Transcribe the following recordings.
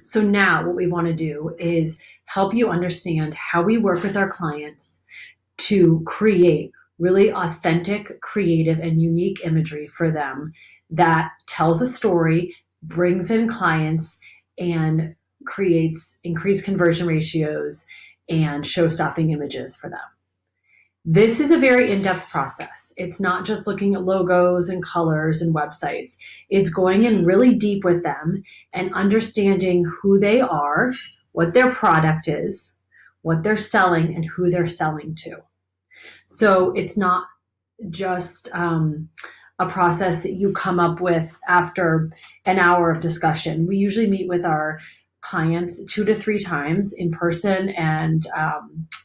So now what we want to do is help you understand how we work with our clients to create really authentic, creative, and unique imagery for them that tells a story, brings in clients, and creates increased conversion ratios and show stopping images for them. This is a very in-depth process. It's not just looking at logos and colors and websites. It's going in really deep with them and understanding who they are, what their product is, what they're selling, and who they're selling to. So it's not just a process that you come up with after an hour of discussion. We usually meet with our clients 2 to 3 times in person and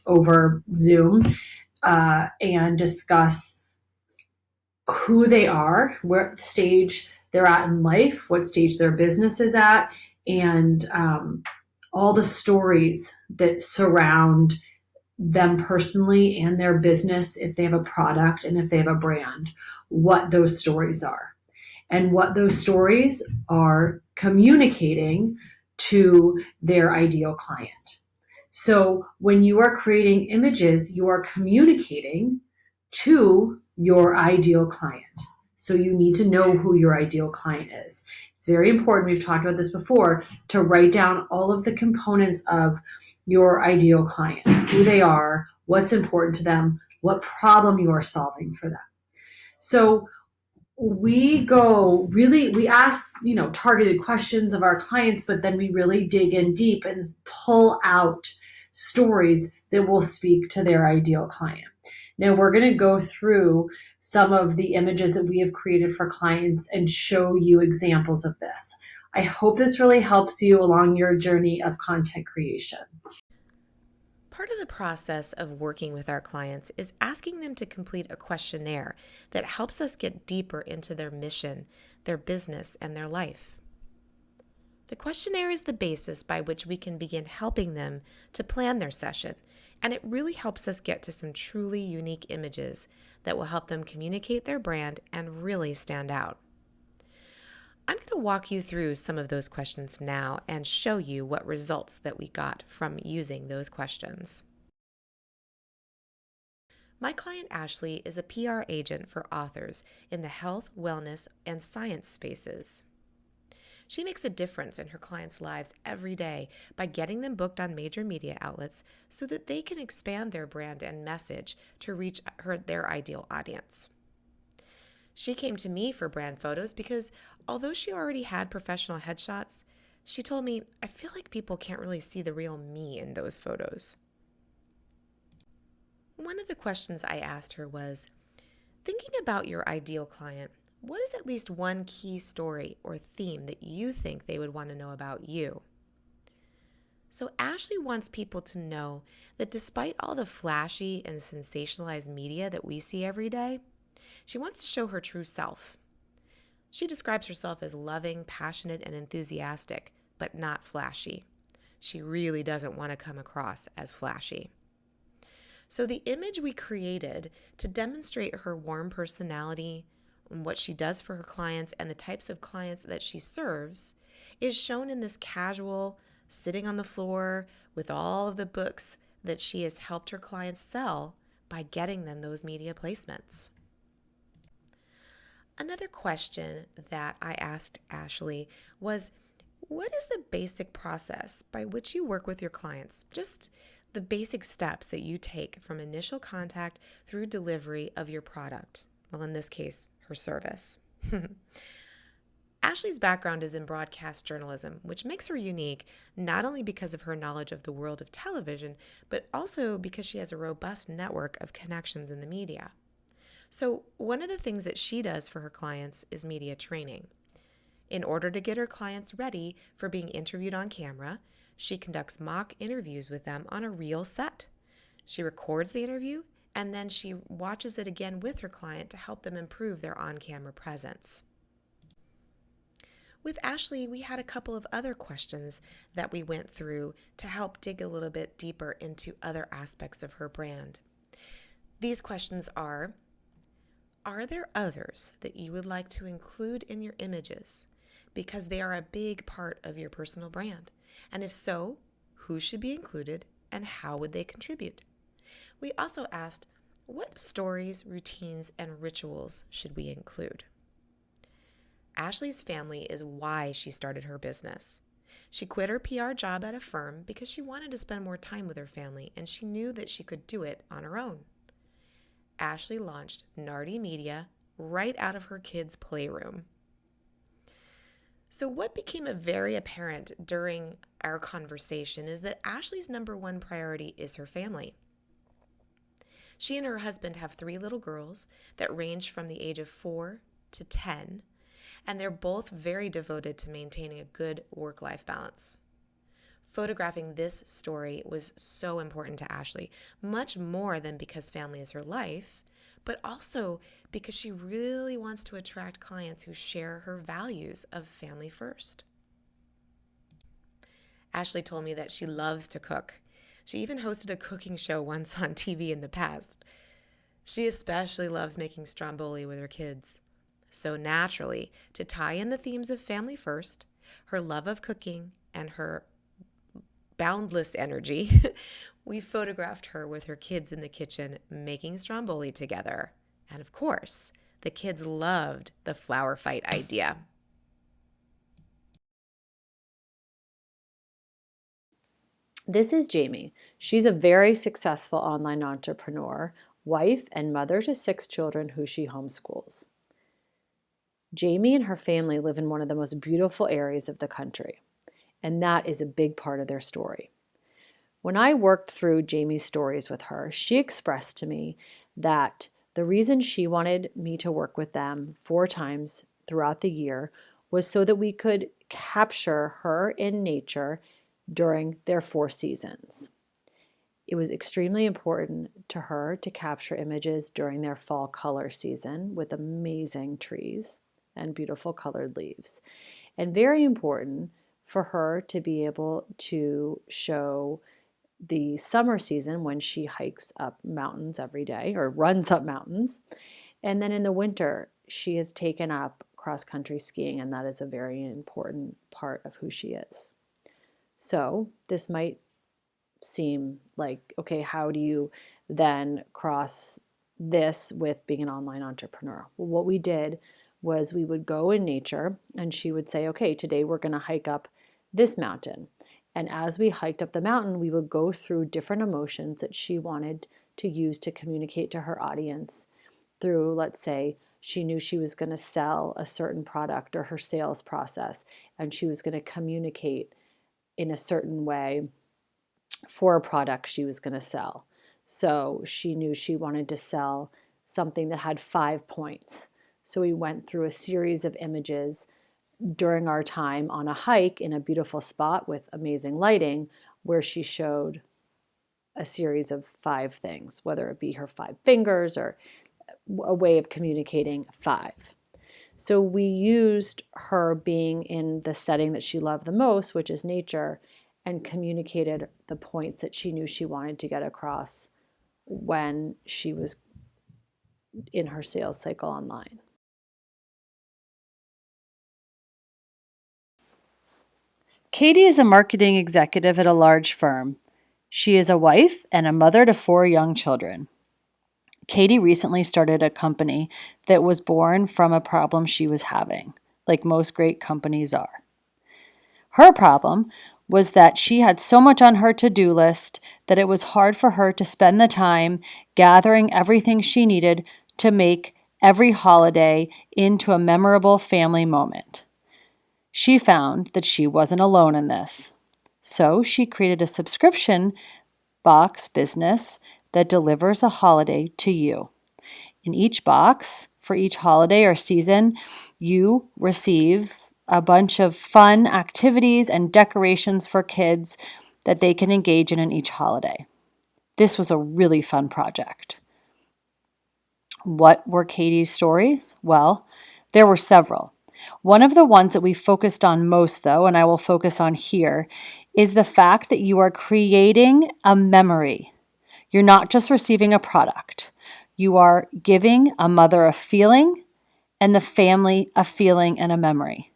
over Zoom and discuss who they are, what stage they're at in life, what stage their business is at, and all the stories that surround them personally and their business, if they have a product and if they have a brand, what those stories are and what those stories are communicating to their ideal client. So when you are creating images, you are communicating to your ideal client. So you need to know who your ideal client is. It's very important, we've talked about this before, to write down all of the components of your ideal client, who they are, what's important to them, what problem you are solving for them. So we ask, targeted questions of our clients, but then we really dig in deep and pull out stories that will speak to their ideal client. Now we're going to go through some of the images that we have created for clients and show you examples of this. I hope this really helps you along your journey of content creation. Part of the process of working with our clients is asking them to complete a questionnaire that helps us get deeper into their mission, their business, and their life. The questionnaire is the basis by which we can begin helping them to plan their session, and it really helps us get to some truly unique images that will help them communicate their brand and really stand out. I'm going to walk you through some of those questions now and show you what results that we got from using those questions. My client Ashley is a PR agent for authors in the health, wellness, and science spaces. She makes a difference in her clients' lives every day by getting them booked on major media outlets so that they can expand their brand and message to reach their ideal audience. She came to me for brand photos because although she already had professional headshots, she told me, I feel like people can't really see the real me in those photos. One of the questions I asked her was, thinking about your ideal client, what is at least one key story or theme that you think they would want to know about you? So Ashley wants people to know that despite all the flashy and sensationalized media that we see every day, she wants to show her true self. She describes herself as loving, passionate, and enthusiastic, but not flashy. She really doesn't want to come across as flashy. So the image we created to demonstrate her warm personality, what she does for her clients, and the types of clients that she serves is shown in this casual, sitting on the floor with all of the books that she has helped her clients sell by getting them those media placements. Another question that I asked Ashley was, what is the basic process by which you work with your clients? Just the basic steps that you take from initial contact through delivery of your product. Well, in this case, her service. Ashley's background is in broadcast journalism, which makes her unique not only because of her knowledge of the world of television, but also because she has a robust network of connections in the media. So one of the things that she does for her clients is media training. In order to get her clients ready for being interviewed on camera, she conducts mock interviews with them on a real set. She records the interview and then she watches it again with her client to help them improve their on-camera presence. With Ashley, we had a couple of other questions that we went through to help dig a little bit deeper into other aspects of her brand. These questions are there others that you would like to include in your images? because they are a big part of your personal brand? And if so, who should be included and how would they contribute? We also asked, what stories, routines, and rituals should we include? Ashley's family is why she started her business. She quit her PR job at a firm because she wanted to spend more time with her family and she knew that she could do it on her own. Ashley launched Nardi Media right out of her kids' playroom. So, what became very apparent during our conversation is that Ashley's number one priority is her family. She and her husband have 3 little girls that range from the age of 4 to 10, and they're both very devoted to maintaining a good work-life balance. Photographing this story was so important to Ashley, much more than because family is her life, but also because she really wants to attract clients who share her values of family first. Ashley told me that she loves to cook. She even hosted a cooking show once on TV in the past. She especially loves making stromboli with her kids. So naturally, to tie in the themes of family first, her love of cooking, and her boundless energy, we photographed her with her kids in the kitchen making stromboli together. And of course, the kids loved the flower fight idea. This is Jamie. She's a very successful online entrepreneur, wife, and mother to 6 children who she homeschools. Jamie and her family live in one of the most beautiful areas of the country, and that is a big part of their story. When I worked through Jamie's stories with her, she expressed to me that the reason she wanted me to work with them 4 times throughout the year was so that we could capture her in nature during their 4 seasons. It was extremely important to her to capture images during their fall color season with amazing trees and beautiful colored leaves. And very important for her to be able to show the summer season when she hikes up mountains every day or runs up mountains. And then in the winter, she has taken up cross-country skiing, and that is a very important part of who she is. So this might seem like, okay, how do you then cross this with being an online entrepreneur? Well, what we did was we would go in nature and she would say, okay, today we're going to hike up this mountain. And as we hiked up the mountain, we would go through different emotions that she wanted to use to communicate to her audience through, let's say, she knew she was going to sell a certain product or her sales process, and she was going to communicate in a certain way for a product she was going to sell. So she knew she wanted to sell something that had 5 points. So we went through a series of images during our time on a hike in a beautiful spot with amazing lighting where she showed a series of 5 things, whether it be her 5 fingers or a way of communicating 5. So we used her being in the setting that she loved the most, which is nature, and communicated the points that she knew she wanted to get across when she was in her sales cycle online. Katie is a marketing executive at a large firm. She is a wife and a mother to 4 young children. Katie recently started a company that was born from a problem she was having, like most great companies are. Her problem was that she had so much on her to-do list that it was hard for her to spend the time gathering everything she needed to make every holiday into a memorable family moment. She found that she wasn't alone in this. So she created a subscription box business that delivers a holiday to you. In each box, for each holiday or season, you receive a bunch of fun activities and decorations for kids that they can engage in each holiday. This was a really fun project. What were Katie's stories? Well, there were several. One of the ones that we focused on most, though, and I will focus on here, is the fact that you are creating a memory. You're not just receiving a product. You are giving a mother a feeling and the family a feeling and a memory.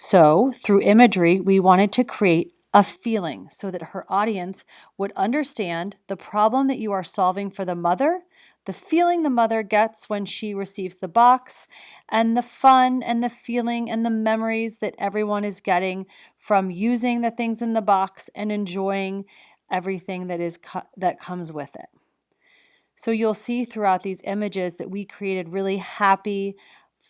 So, through imagery, we wanted to create a feeling so that her audience would understand the problem that you are solving for the mother, the feeling the mother gets when she receives the box, and the fun and the feeling and the memories that everyone is getting from using the things in the box and enjoying everything that comes with it. So you'll see throughout these images that we created really happy,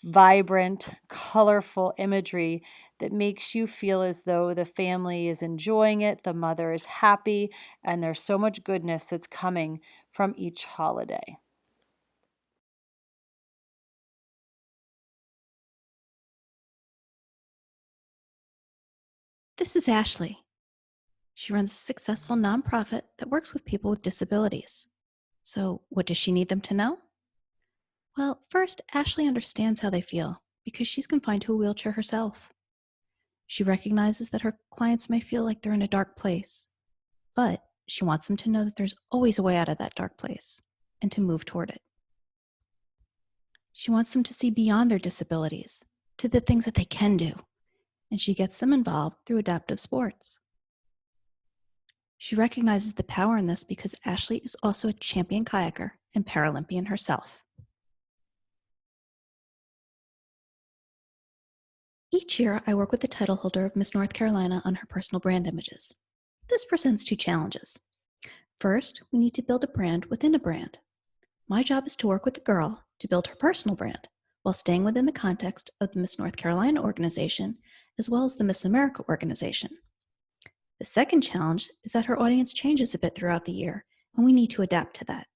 vibrant, colorful imagery that makes you feel as though the family is enjoying it, the mother is happy, and there's so much goodness that's coming from each holiday. This is Ashley. She runs a successful nonprofit that works with people with disabilities. So, what does she need them to know? Well, first, Ashley understands how they feel because she's confined to a wheelchair herself. She recognizes that her clients may feel like they're in a dark place, but she wants them to know that there's always a way out of that dark place and to move toward it. She wants them to see beyond their disabilities to the things that they can do, and she gets them involved through adaptive sports. She recognizes the power in this because Ashley is also a champion kayaker and Paralympian herself. Each year, I work with the title holder of Miss North Carolina on her personal brand images. This presents two challenges. First, we need to build a brand within a brand. My job is to work with the girl to build her personal brand while staying within the context of the Miss North Carolina organization as well as the Miss America organization. The second challenge is that her audience changes a bit throughout the year, and we need to adapt to that.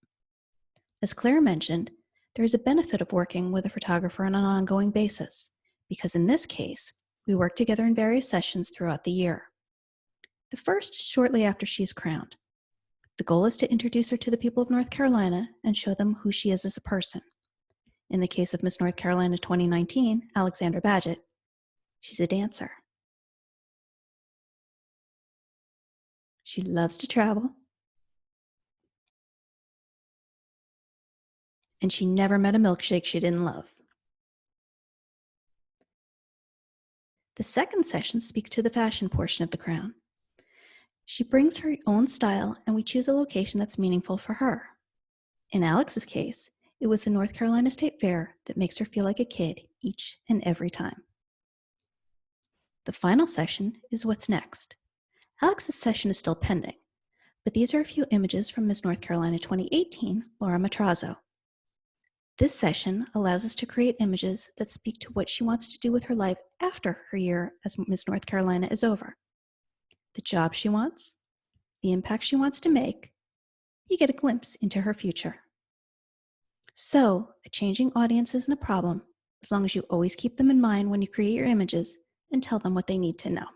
As Claire mentioned, there is a benefit of working with a photographer on an ongoing basis, because in this case, we work together in various sessions throughout the year. The first is shortly after she is crowned. The goal is to introduce her to the people of North Carolina and show them who she is as a person. In the case of Miss North Carolina 2019, Alexandra Badgett, she's a dancer. She loves to travel, and she never met a milkshake she didn't love. The second session speaks to the fashion portion of the crown. She brings her own style, and we choose a location that's meaningful for her. In Alex's case, it was the North Carolina State Fair that makes her feel like a kid each and every time. The final session is what's next. Alex's session is still pending, but these are a few images from Miss North Carolina 2018, Laura Matrazo. This session allows us to create images that speak to what she wants to do with her life after her year as Miss North Carolina is over. The job she wants, the impact she wants to make. You get a glimpse into her future. So, a changing audience isn't a problem as long as you always keep them in mind when you create your images and tell them what they need to know.